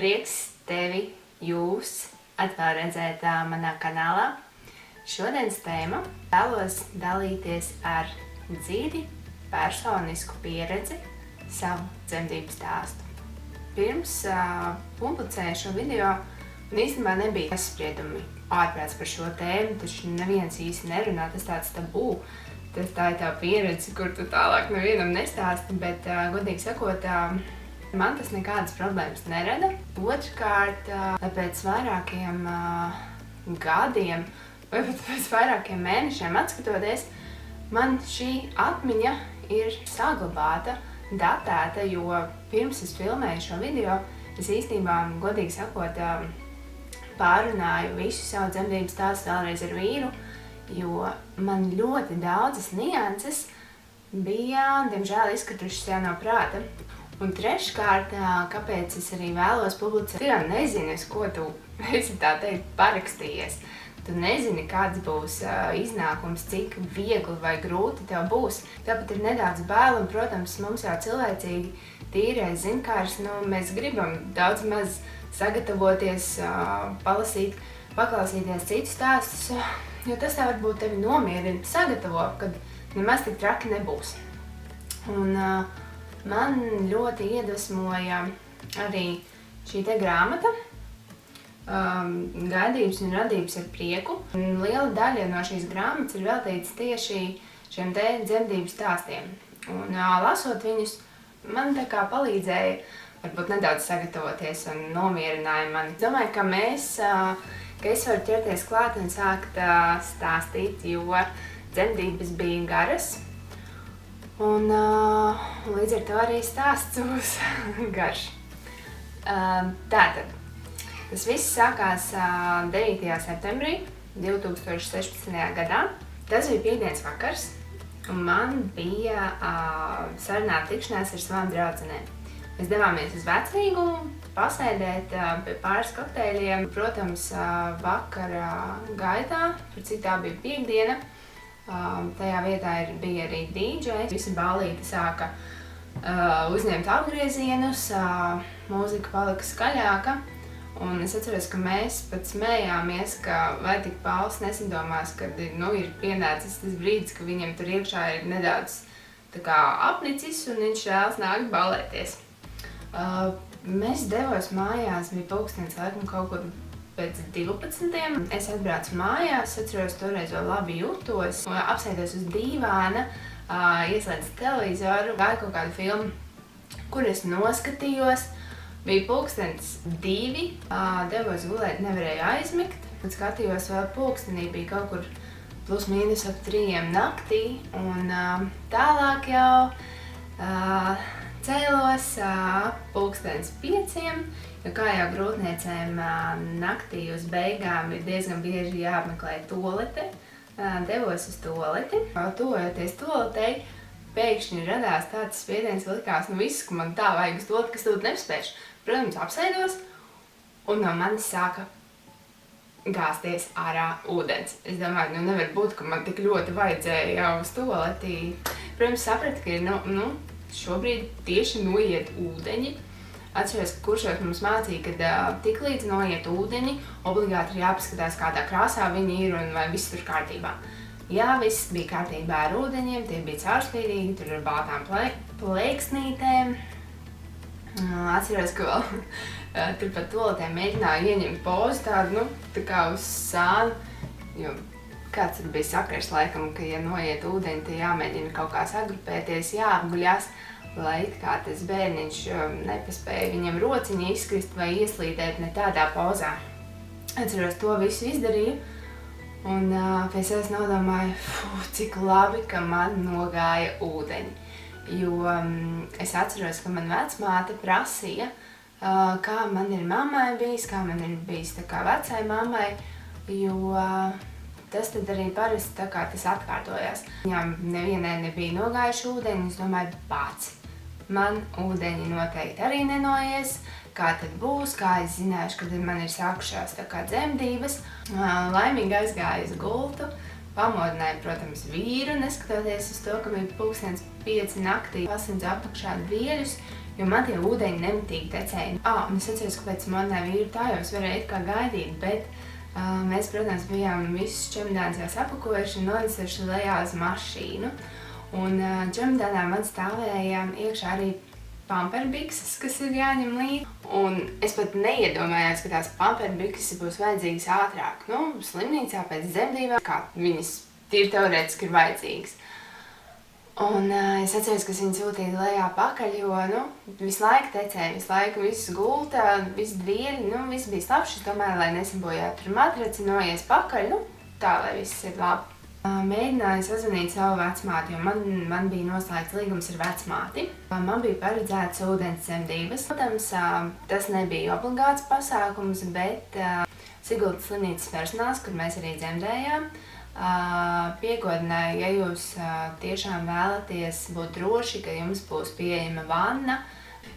Prieks jūs atkal redzēt manā kanālā. Šodienas tēma vēlos dalīties ar dziļi personisku pieredzi, savu dzemdību stāstu. Pirms publicēju šo video, un īstenībā nebija spriedumi ārprāts par šo tēmu, taču neviens īsti nerunā, tas tāds tabū. Tā ir tā pieredze, kur tu tālāk nevienam nestāsti, bet, godīgi sakot, man tas nekādas problēmas nerada. Otrkārt, pēc vairākiem gadiem, vai pat pēc vairākiem mēnešiem atskatoties, man šī atmiņa ir saglabāta, datēta, jo pirms es filmēju šo video, es īstenībā, godīgi sakot, pārunāju visu savu dzemdību stāstu vēlreiz ar vīru, jo man ļoti daudzas nianses bija, diemžēl, izkritušas jau no prāta. Un treškārt, kāpēc es arī vēlos publicēt, tu jau nezini, uz ko tu esi tā teikt parakstījies. Tu nezini, kāds būs iznākums, cik viegli vai grūti tev būs. Tāpat ir nedaudz bail, un, protams, mums jau cilvēcīgi tīrais zinkārs, mēs gribam daudz maz sagatavoties, palasīt, paklausīties citus stāstus, jo tas tā varbūt tevi nomierina, sagatavo, kad nemaz tik traki nebūs. Un man ļoti iedvesmoja arī šī te grāmata, Gaidības un radības ar prieku. Liela daļa no šīs grāmatas ir veltīts tieši šiem te dzemdību stāstiem. Un lasot viņus, man tā kā palīdzēja varbūt nedaudz sagatavoties un nomierināja mani. Domāju, ka es varu ķerties klāt un sākt stāstīt, jo dzemdības bija garas. Un līdz ar to arī stāsts būs garš. Tātad, tas viss sākās 9. septembrī 2016. gadā. Tas bija piektdienas vakars, un man bija sarunāta tikšanās ar savām draudzenēm. Mēs devāmies uz Vecrīgu, pasēdēt pie pāris kokteļiem. Protams, vakara gaitā, par cik tā bija piektdiena, tajā vietā bija arī DJs. Visi ballīti sāka uzņemt apgriezienus, mūzika palika skaļāka. Un es atceros, ka mēs pat smējāmies, ka vai tik Pauls nesadomās, kad ir pienācis tas brīdis, ka viņam tur iekšā ir nedaudz tā kā apnicis un viņš vēlas nākt ballēties. Mēs devos mājās, bija pulkstenis laikam kaut kur pēc 12. Es atbraucu mājās, atceros, toreiz vēl labi jūtos, apsēdos uz dīvāna, ieslēdzu televizoru, gāju kaut kādu filmu, kur es noskatījos. Bija pulkstenis 2, devos gulēt, nevarēju aizmigt, un skatījos vēl pulkstenī, bija kaut kur plus mīnus ap 3 naktī, un tālāk jau cēlos pulkstenis 5, jo kā jau grūtniecēm naktī uz beigām ir diezgan bieži jāapmeklē tualete, devos uz tualeti. Tuvojoties tualetei, pēkšņi radās tāds spiediens, likās, viss, ka man tā vajag uz tualeti, kas tūlīt nespēšu. Protams, apsēdos, un no manis sāka gāzties ārā ūdens. Es domāju, nevar būt, ka man tik ļoti vajadzēja jau uz tualeti. Protams, sapratu, ka šobrīd tieši noiet ūdeņi. Atceros, ka kuršos mums mācīja, ka tiklīdz noiet ūdeņi, obligāti ir jāpaskatās, kādā krāsā viņi ir un vai viss tur kārtībā. Jā, viss bija kārtībā ar ūdeņiem, tie bija caurspīdīgi, tur ar baltām plēksnītēm. Atceros, ka vēl turpat tualetē mēģināju ieņemt pozu tādu, tā kā uz sānu, jo kāds tur bija sakars laikam, ka, ja noiet ūdeņi, tad jāmēģina kaut kā sagrupēties, jāapguļās, lai it kā tas bērniņš nepaspēja viņam rociņi izkrist vai ieslīdēt ne tādā pozā. Atceros, to visu izdarīju, un pēc es nodomāju, cik labi, ka man nogāja ūdeņi. Jo es atceros, ka man vecmāte prasīja, kā man ir mammai bijis, kā man ir bijis tā kā vecai mammai, jo tas tad arī parasti tā kā tas atkārtojās. Viņām nevienai nebija nogājuši ūdeņi, es domāju, pats. Man ūdeņi noteikti arī nenoies, kā tad būs, kā es zināšu, kad man ir sākušās tā kā dzemdības. Laimīgi aizgāju uz gultu. Pamodināju, protams, vīru, neskatoties uz to, ka bija pulkstenis 5 naktī. Pasadzu apakšā dvieļus, jo man tie ūdeņi nemitīgi tecēja. Un es atceros, ka pēc manai vīru tā jau es varēju it kā gaidīt, bet mēs, protams, bijām visus čemodānus jau sapakojuši un nonesuši lejā uz mašīnu. Un čemodānā man stāvēja iekšā arī pamperbikses, kas ir jāņem līdzi. Un es pat neiedomājos, ka tās pamperbikses būs vajadzīgas ātrāk. Slimnīcā pēc dzemdībām, kā viņas tīri teorētiski ir vajadzīgas. Un es atceros, ka viņi sūtīja lejā pakaļ, jo visu laiku tecēja, visu laiku viss gulta, viss dvieļi, viss bija slapšs. Es domāju, lai nesabojātu tur matraci, noies pakaļ, tā, lai viss ir labi. Mēģināju sazvanīt savu vecmāti, jo man bija noslēgts līgums ar vecmāti. Man bija paredzēts ūdens dzemdības. Protams, tas nebija obligāts pasākums, bet Siguldas slimnīcas personāls, kur mēs arī dzemdējām, piegodināja, ja jūs tiešām vēlaties būt droši, ka jums būs pieejama vanna,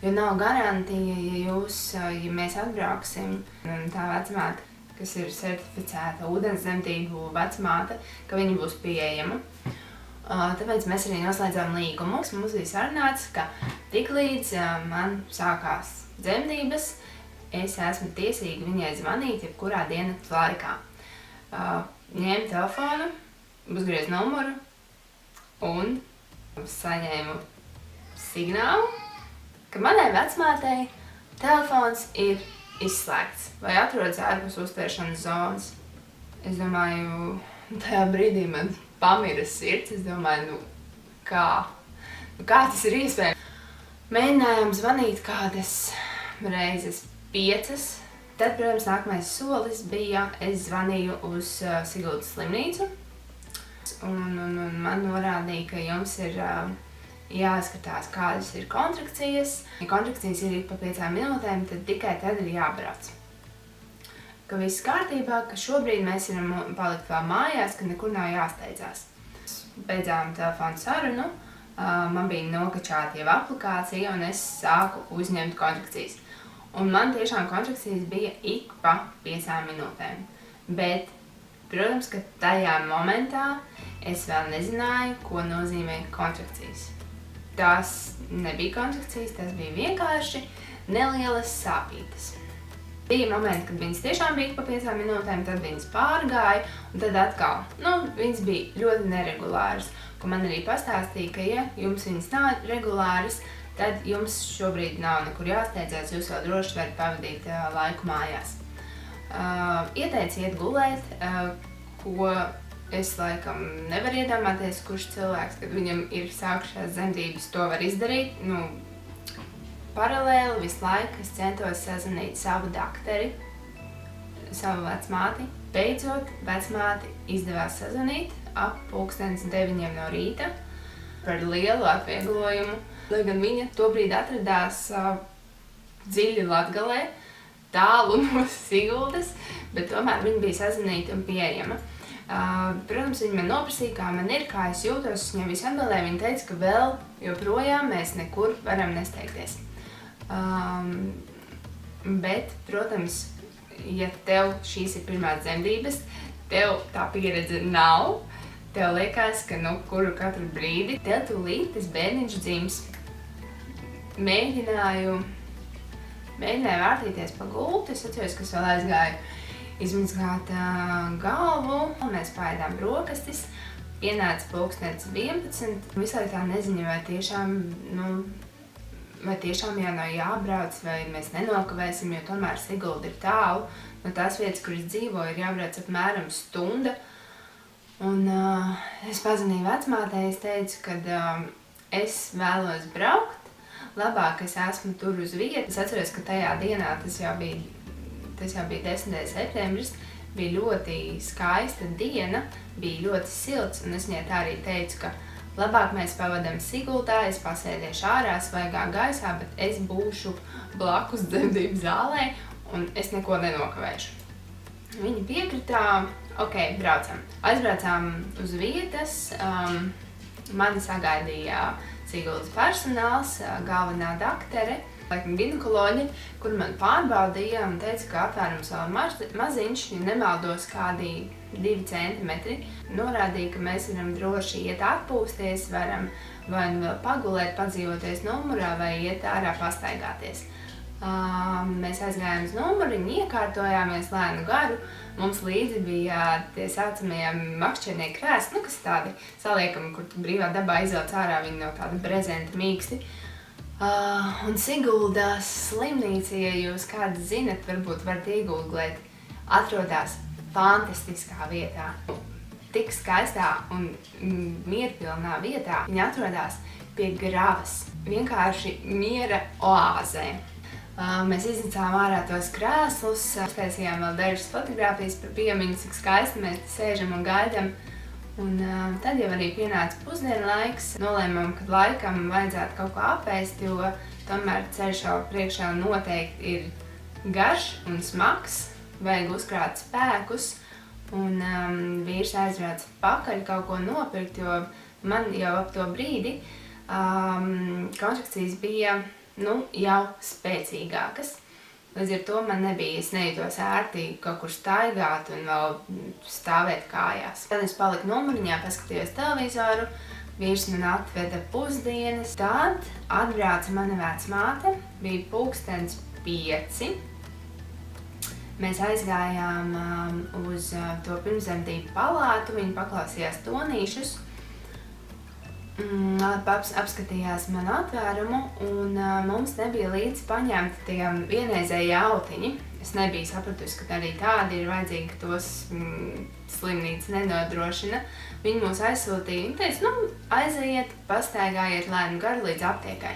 jo nav garantija, ja mēs atbrauksim, tā vecmāte, kas ir certificēta ūdensdzemdību vecmāte, ka viņa būs pieejama. Tāpēc mēs arī noslēdzām līgumu. Mums bija sarunāts, ka tiklīdz man sākās dzemdības, es esmu tiesīga viņai zvanīt jebkurā dienas laikā. Ņēmu telefonu, uzgriezu numuru un saņēmu signālu, ka manai vecmātei telefons ir izslēgts vai atrodas ārpus uztvēršanas zonas. Es domāju, tajā brīdī man pamira sirds. Es domāju, kā tas ir iespējams? Mēģinājām zvanīt kādas reizes 5. Tad, protams, nākamais solis bija, es zvanīju uz Siguldas slimnīcu un man norādīja, ka jums ir jāskatās, kādas ir kontrakcijas. Ja kontrakcijas ir pa 5 minūtēm, tad tikai tad ir jābrauc. Ka viss kārtībā, ka šobrīd mēs varam palikt vēl mājās, ka nekur nav jāsteidzās. Beidzām telefonu sarunu, man bija nokačāta jau aplikācija un es sāku uzņemt kontrakcijas. Un man tiešām kontrakcijas bija ik pa 5 minūtēm. Bet, protams, ka tajā momentā es vēl nezināju, ko nozīmē kontrakcijas. Tās nebija kontrakcijas, tas bija vienkārši nelielas sāpītes. Bija momenti, kad viņas tiešām bija ik pa 5 minūtēm, tad viņas pārgāja, un tad atkal, viņas bija ļoti neregulāras. Ko man arī pastāstīja, ka ja jums viņas nav regulāras, tad jums šobrīd nav nekur jāsteidzās, jūs vēl droši varat pavadīt laiku mājās. Ieteicu iet gulēt, ko es laikam nevaru iedomāties, kurš cilvēks, kad viņam ir sākušās dzemdības, to var izdarīt. Paralēli visu laiku es centos sazvanīt savu dakteri, savu vecmāti. Beidzot, vecmāti izdevās sazvanīt ap 9:00 no rīta par lielu atvieglojumu. Lai gan viņa tobrīd atradās dziļi Latgalē, tālu no Siguldas, bet tomēr viņa bija sazvanīta un pieejama. Protams, viņa man noprasīja, kā man ir, kā es jūtos, es viņai visu atbildēju. Viņa teica, ka vēl joprojām mēs nekur varam nesteigties. Bet, protams, ja tev šīs ir pirmās dzemdības, tev tā pieredze nav, tev liekas, ka katru brīdi tev tūlīt tas bērniņš dzims. Mēģināju vārtīties pa gultu, es atceros, ka es vēl aizgāju izmazgāt galvu, mēs paēdām brokastis, pienāca 11:00. Visu laiku tā neziņa, vai tiešām jau nav jābrauc, vai mēs nenokavēsim, jo tomēr Sigulda ir tālu. No tās vietas, kur es dzīvoju, ir jābrauc apmēram stunda. Un es pazvanīju vecmātei, es teicu, ka es vēlos braukt, labāk es esmu tur uz vietas. Es atceros, ka tajā dienā, tas jau bija 10. septembris, bija ļoti skaista diena, bija ļoti silts, un es viņai tā arī teicu, ka labāk mēs pavadam Siguldā, es pasēdiešu ārā svaigā gaisā, bet es būšu blakus dzemdību zālē, un es neko nenokavēšu. Viņa piekritā, ok, braucam. Aizbraucām uz vietas, mani sagaidīja Siguldas personāls, galvenā daktere, laikam ginekoloģi, kur man pārbaudīja un teica, ka aptvērums vēl maziņš, ja nemaldos kādi 2 centimetri. Norādīja, ka mēs varam droši iet atpūsties, varam vai nu vēl pagulēt, padzīvoties numurā vai iet ārā pastaigāties. Mēs aizgājām uz numuriņu, iekārtojāmies lēnu garu. Mums līdzi bija tie saucamie makšķernieku krēsli, kas tādi saliekami, kur tu brīvā dabā izvelc ārā, viņi nav tādi brezenti, mīksti. Un Siguldas slimnīca, ja jūs kāds zinat, varbūt varat iegūglēt, atrodas fantastiskā vietā. Tik skaistā un mierpilnā vietā viņa atrodas pie gravas, vienkārši miera oāzē. Mēs iznīcām ārā tos krēslus, uztaisījām vēl dažas fotogrāfijas par piemiņu, cik skaisti mēs te sēžam un gaidam. Un tad jau arī pienāca pusdienu laiks. Nolēmām, ka laikam vajadzētu kaut ko apēst, jo tomēr ceļš jau priekšā noteikti ir garš un smags, vajag uzkrāt spēkus. Un vīrs aizbrauca pakaļ kaut ko nopirkt, jo man jau ap to brīdi kontrakcijas bija jau spēcīgākas. Līdz ar to man nebija, es nejūtos ērti kaut kur staigāt un vēl stāvēt kājās. Tad es paliku numuriņā, paskatījos televizoru, vīrs man atveda pusdienas. Tad atbrauca mana vecmāte, bija 5:00. Mēs aizgājām uz to pirmsdzemdību palātu, viņi paklausījās tonīšus. Apskatījās manu atvērumu un mums nebija līdzi paņemti tie vienreizēji autiņi. Es nebiju sapratusi, ka arī tādi ir vajadzīgi, ka tos slimnīca nenodrošina. Viņi mūs aizsūtīja un teica, aiziet, pastaigājiet lēnu garu līdz aptiekai.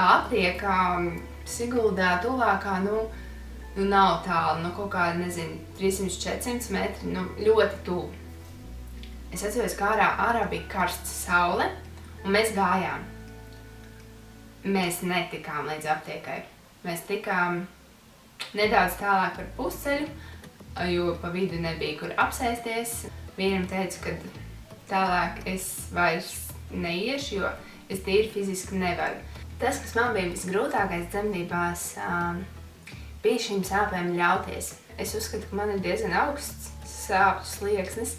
Aptieka Siguldā tuvākā, nav tālu, kaut kādi, 300-400 metri, ļoti tuvu. Es atceros, ka ārā bija karsta saule, un mēs gājām. Mēs netikām līdz aptiekai. Mēs tikām nedaudz tālāk par pusceļu, jo pa vidu nebija kur apsēsties. Vīram teicu, ka tālāk es vairs neiešu, jo es tīri fiziski nevaru. Tas, kas man bija visgrūtākais dzemdībās, bija šīm sāpēm ļauties. Es uzskatu, ka man ir diezgan augsts sāpju slieksnis,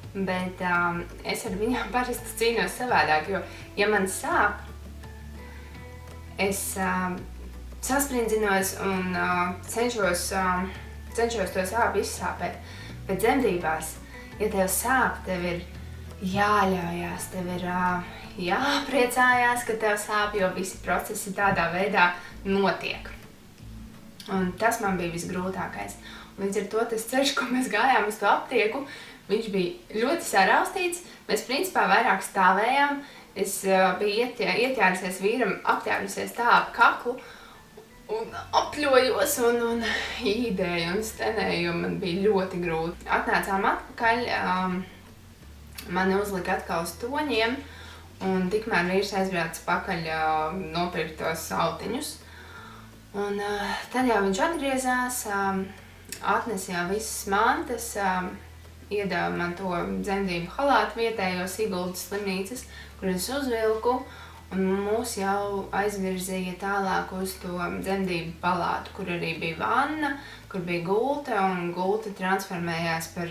bet es ar viņām parasti cīnos savādāk, jo, ja man sāp, es sasprindzinos un cenšos to sāpi izsāpēt. Bet dzemdībās, ja tev sāp, tev ir jāļaujās, tev ir jāpriecājās, ka tev sāp, jo visi procesi tādā veidā notiek. Un tas man bija visgrūtākais. Līdz ar to tas ceļš, ko mēs gājām uz to aptieku, viņš bija ļoti saraustīts. Mēs principā vairāk stāvējām. Es biju ieķērusies vīram, apķērusies tā ap kaklu un apļojos un īdēju un stenēju, jo man bija ļoti grūti. Atnācām atpakaļ, mani uzlika atkal uz toņiem un tikmēr vīrs aizbrauca pakaļ nopirkt tos autiņus. Un tad jau viņš atgriezās, atnesa jau visas mantas, iedeva man to dzemdību halātu vietējo Siguldas slimnīcas, kur es uzvilku, un mūs jau aizvirzīja tālāk uz to dzemdību palātu, kur arī bija vanna, kur bija gulta, un gulta transformējās par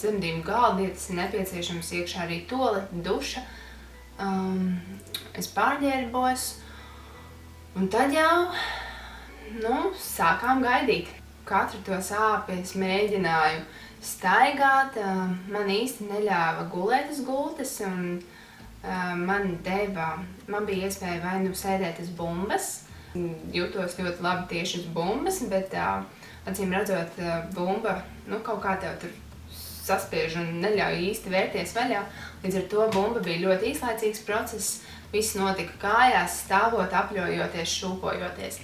dzemdību galdu, ja tas ir nepieciešams, iekšā arī tualete, duša. Es pārģērbos, un tad jau, sākām gaidīt. Katru to sāpi es mēģināju staigāt, man īsti neļāva gulēt uz gultas, un man bija iespēja vai nu sēdēt uz bumbas, jūtos ļoti labi tieši uz bumbas, bet acīm redzot, bumba kaut kā tev tur saspiež un neļauj īsti vērties vaļā. Līdz ar to bumba bija ļoti īslaicīgs process, viss notika kājās, stāvot, apļojoties, šūpojoties.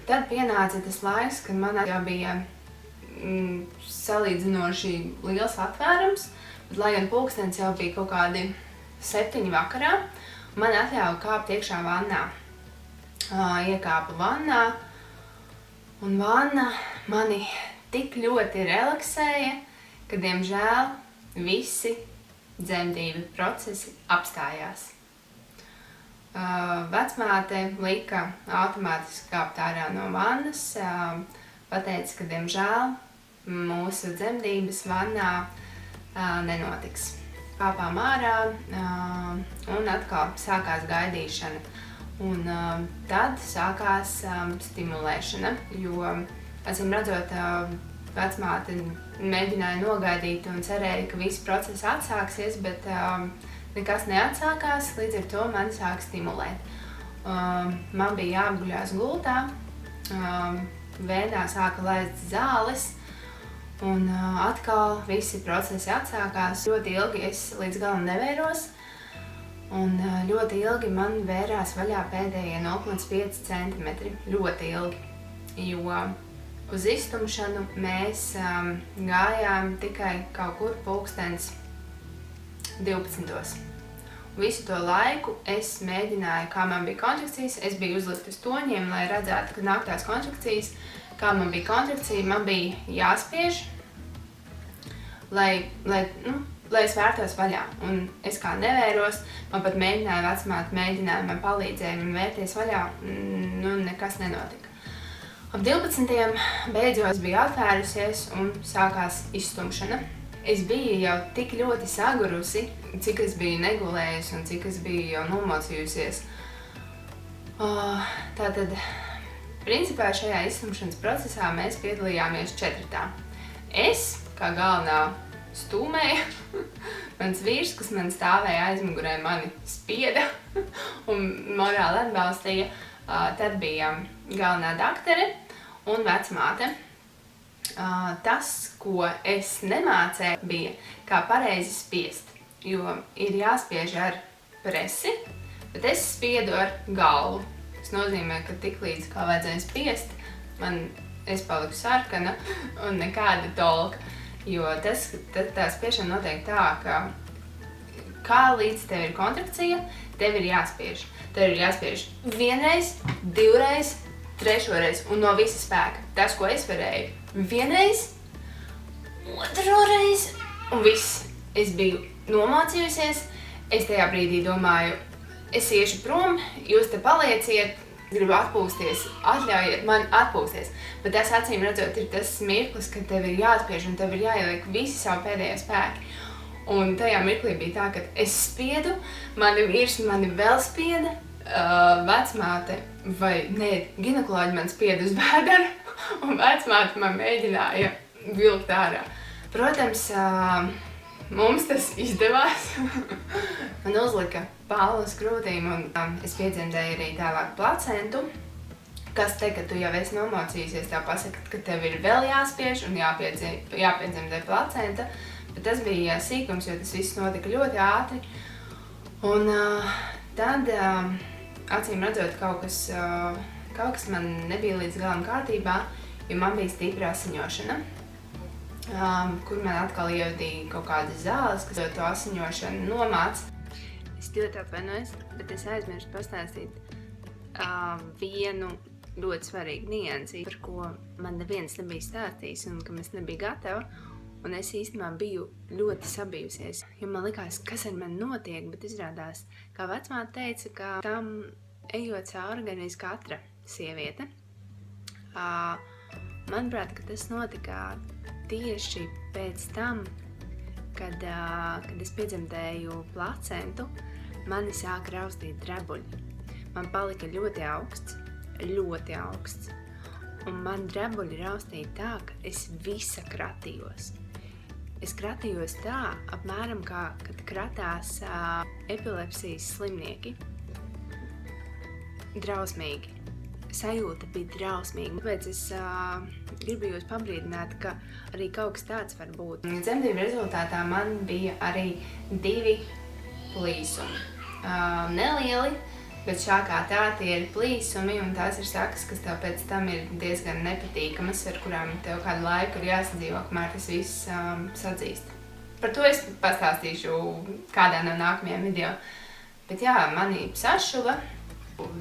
Tad pienāca tas laiks, kad man jau bija salīdzinoši liels atvērums, bet lai gan pulkstenis jau bija kaut kādi 7 vakarā, man atļāva kāpt iekšā vannā. Iekāpu vannā, un vanna mani tik ļoti relaksēja, ka, diemžēl, visi dzemdību procesi apstājās. Vecmāte lika automātiski kāpt ārā no vannas, pateica, ka, diemžēl, mūsu dzemdības vannā nenotiks. Kāpām ārā un atkal sākās gaidīšana. Un tad sākās stimulēšana, jo, acīm redzot, vecmāte mēģināja nogaidīt un cerēja, ka visi procesi atsāksies, bet nekas neatsākās, līdz ar to mani sāk stimulēt. Man bija jāapguļās gultā, vēdā sāka laist zāles, un atkal visi procesi atsākās. Ļoti ilgi es līdz galam nevēros, un ļoti ilgi man vērās vaļā pēdējie 0,5 centimetri. Ļoti ilgi, jo uz iztumšanu mēs gājām tikai kaut kur pulkstens 12. Visu to laiku es mēģināju, kā man bija kontrakcijas, es biju uzlikt uz toņiem, lai redzētu, ka nāk tās kontrakcijas. Kā man bija kontrakcija, man bija jāspiež, lai es vērtos vaļā. Un es kā nevēros, man pat vecmāte man palīdzēja man vērties vaļā, nekas nenotika. Ap 12. beidzot es biju atvērusies un sākās izstumšana. Es biju jau tik ļoti sagurusi, cik es biju negulējusi un cik es biju jau nomocījusies. Tātad, principā šajā izstumšanas procesā mēs piedalījāmies 4. Es, kā galvenā, stūmēju, mans vīrs, kas man stāvēja aizmugurē, mani spieda un morāli atbalstīja. Tad bija galvenā daktere un vecmāte. Tas, ko es nemācēju, bija kā pareizi spiest, jo ir jāspiež ar presi, bet es spiedu ar galvu. Tas nozīmē, ka tiklīdz kā vajadzēja spiest, es paliku sarkana un nekāda tolka. Jo tā spiešana notiek tā, ka kā līdz tev ir kontrakcija, tev ir jāspiež. Tev ir jāspiež 1, 2, 3 reizi un no visa spēka. Tas, ko es varēju 1, 2 reizi un viss. Es biju nomācījusies, es tajā brīdī domāju, es iešu prom, jūs te palieciet, gribu atpūsties, atļaujiet man atpūsties. Bet tas, acīm redzot, ir tas mirklis, kad tev ir jāspiež un tev ir jāieliek visi savu pēdējie spēki. Un tajā mirklī bija tā, ka es spiedu, mani vīrs mani vēl spieda, vecmāte ginekoloģi man spieda uz vēdera, un vecmāte man mēģināja vilkt ārā. Protams, mums tas izdevās. Man uzlika pālu uz krūtīm un es piedzemdēju arī tālāk placentu, kas te, kad tu jau esi nomocījusies, tev pasaka, ka tev ir vēl jāspiež un jāpiedzemdē placenta, bet tas bija sīkums, jo tas viss notika ļoti ātri. Un tad, acīm redzot, kaut kas man nebija līdz galam kārtībā, jo man bija stipra asiņošana. Kur man atkal ievadīja kaut kādas zāles, kas to asiņošanu nomāca. Es ļoti atvainojos, bet es aizmirstu pastāstīt vienu ļoti svarīgu niansi, par ko man neviens nebija stāstījis un kam es nebiju gatava. Un es īstenībā biju ļoti sabijusies, jo man likās, kas ar mani notiek, bet izrādās, kā vecmāte teica, ka tam ejot cauri gan iz katra sieviete. Manuprāt, ka tas notika tieši pēc tam, kad es piedzemdēju placentu, mani sāka raustīt drebuļi. Man palika ļoti augsts, un man drebuļi raustīja tā, ka es visa kratījos. Es kratījos tā, apmēram kā, kad kratās epilepsijas slimnieki. Drausmīgi. Sajūta bija drausmīga. Tāpēc es gribu jūs pabrīdināt, ka arī kaut kas tāds var būt. Dzemdību rezultātā man bija arī 2 plīsumi. Nelieli, bet šā kā tā tie ir plīsumi, un tās ir sakas, kas tev pēc tam ir diezgan nepatīkamas, ar kurām tev kādu laiku ir jāsadzīvo, kamēr tas viss sadzīst. Par to es pastāstīšu kādā no nākamajiem video. Bet jā, mani sašuva.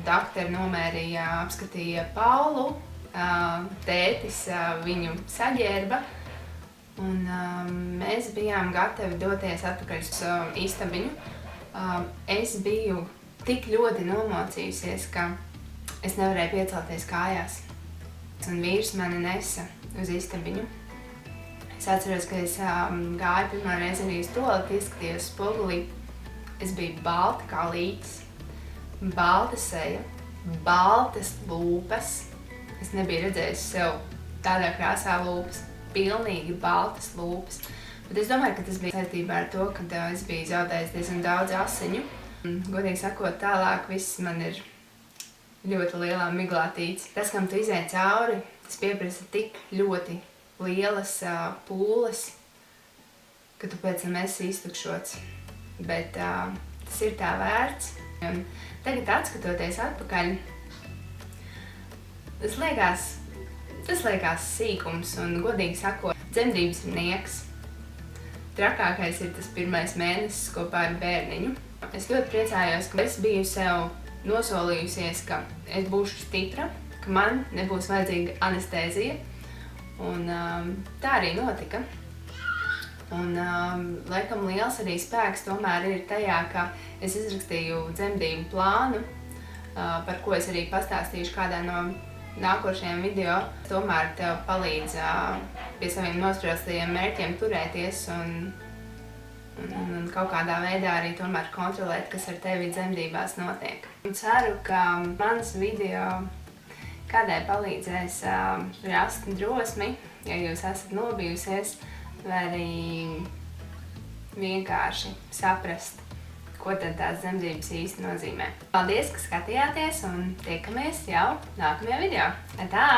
Dakteri nomērīja, apskatīja Paulu, tētis viņu saģērba, un mēs bijām gatavi doties atpakaļ uz istabiņu. Es biju tik ļoti nomocījusies, ka es nevarēju piecelties kājās. Un vīrs mani nesa uz istabiņu. Es atceros, ka es gāju pirmā reize arī uz tualeti, izskatījos spogulī. Es biju balta kā līķis, balta seja, baltas lūpas. Es nebiju redzējusi sev tādā krāsā lūpas, pilnīgi baltas lūpas. Bet es domāju, ka tas bija saistībā ar to, ka es biju zaudējis diezgan daudz asiņu. Godīgi sakot, tālāk viss man ir ļoti lielā miglā tīts. Tas, kam tu izēj cauri, tas pieprasa tik ļoti lielas pūles, ka tu pēc tam esi iztukšots. Bet tas ir tā vērts. Un tagad, atskatoties atpakaļ, tas liekas sīkums un, godīgi sakot, dzemdības ir nieks. Trakākais ir tas pirmais mēnesis kopā ar bērniņu. Es ļoti priecājos, ka es biju sev nosolījusies, ka es būšu stipra, ka man nebūs vajadzīga anestēzija. Un tā arī notika. Un laikam liels arī spēks tomēr ir tajā, ka es izrakstīju dzemdību plānu, par ko es arī pastāstīšu kādā no nākošajiem video. Tomēr tev palīdz pie saviem nosprostajiem mērķiem turēties un kaut kādā veidā arī tomēr kontrolēt, kas ar tevi dzemdībās notiek. Un ceru, ka mans video kādai palīdzēs rast drosmi, ja jūs esat nobijusies, vai arī vienkārši saprast, ko tad tās dzemdības īsti nozīmē. Paldies, ka skatījāties un tiekamies jau nākamajā video. Tā!